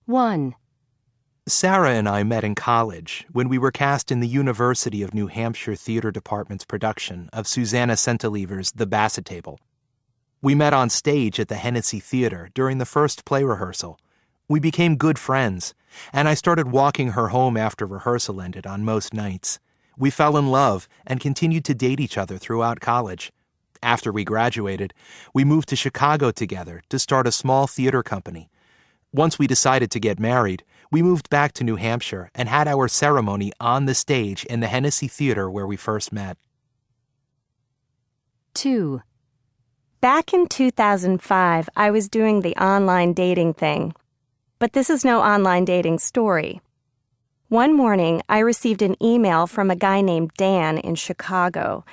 1. Sarah and I met in college when we were cast in the University of New Hampshire Theater Department's production of Susanna Centeliever's The Basset Table. We met on stage at the Hennessy Theater during the first play rehearsal. We became good friends, and I started walking her home after rehearsal ended on most nights. We fell in love and continued to date each other throughout college. After we graduated, we moved to Chicago together to start a small theater company. Once we decided to get married, we moved back to New Hampshire and had our ceremony on the stage in the Hennessy Theater where we first met. 2. Back in 2005, I was doing the online dating thing. But this is no online dating story. One morning, I received an email from a guy named Dan in Chicago.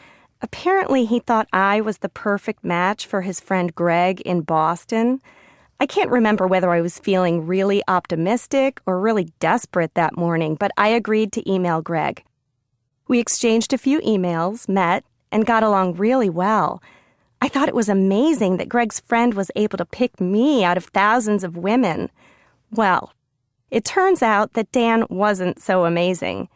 Apparently, he thought I was the perfect match for his friend Greg in Boston. I can't remember whether I was feeling really optimistic or really desperate that morning, but I agreed to email Greg. We exchanged a few emails, met, and got along really well. I thought it was amazing that Greg's friend was able to pick me out of thousands of women. Well, it turns out that Dan wasn't so amazing.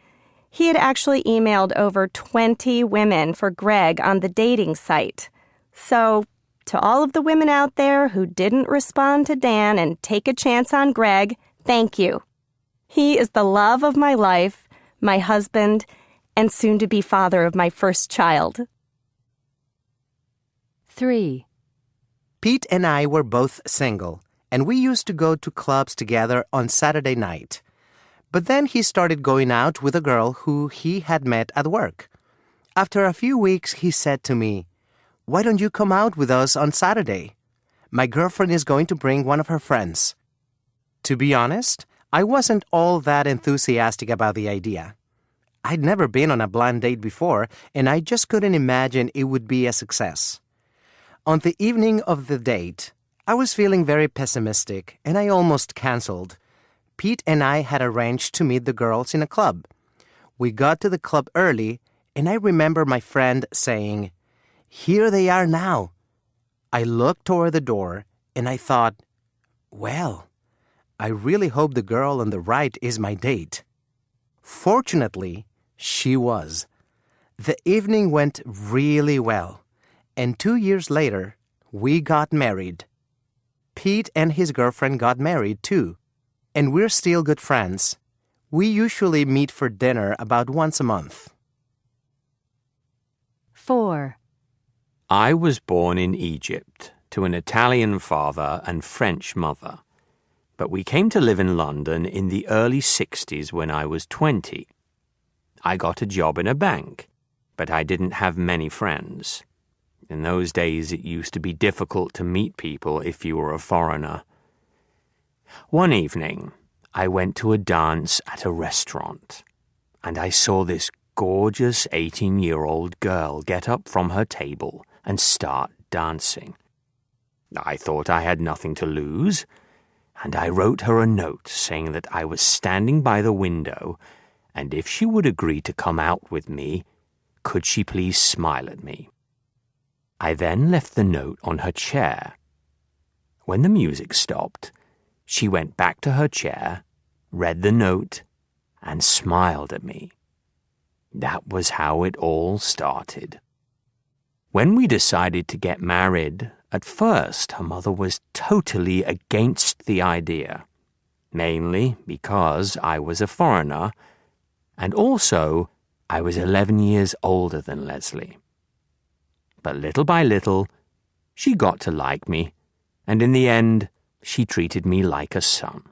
He had actually emailed over 20 women for Greg on the dating site. So, to all of the women out there who didn't respond to Dan and take a chance on Greg, thank you. He is the love of my life, my husband, and soon-to-be father of my first child. 3. Pete and I were both single, and we used to go to clubs together on Saturday night. But then he started going out with a girl who he had met at work. After a few weeks, he said to me, "Why don't you come out with us on Saturday? My girlfriend is going to bring one of her friends." To be honest, I wasn't all that enthusiastic about the idea. I'd never been on a blind date before, and I just couldn't imagine it would be a success. On the evening of the date, I was feeling very pessimistic, and I almost canceled. Pete and I had arranged to meet the girls in a club. We got to the club early, and I remember my friend saying, "Here they are now." I looked toward the door, and I thought, well, I really hope the girl on the right is my date. Fortunately, she was. The evening went really well, and 2 years later, we got married. Pete and his girlfriend got married too, and we're still good friends. We usually meet for dinner about once a month. 4. I was born in Egypt to an Italian father and French mother, but we came to live in London in the early 60s when I was 20. I got a job in a bank, but I didn't have many friends. In those days, it used to be difficult to meet people if you were a foreigner. One evening, I went to a dance at a restaurant, and I saw this gorgeous 18-year-old girl get up from her table and start dancing. I thought I had nothing to lose, and I wrote her a note saying that I was standing by the window, and if she would agree to come out with me, could she please smile at me? I then left the note on her chair. When the music stopped, she went back to her chair, read the note, and smiled at me. That was how it all started. When we decided to get married, at first her mother was totally against the idea, mainly because I was a foreigner, and also I was 11 years older than Leslie. But little by little, she got to like me, and in the end, she treated me like a son.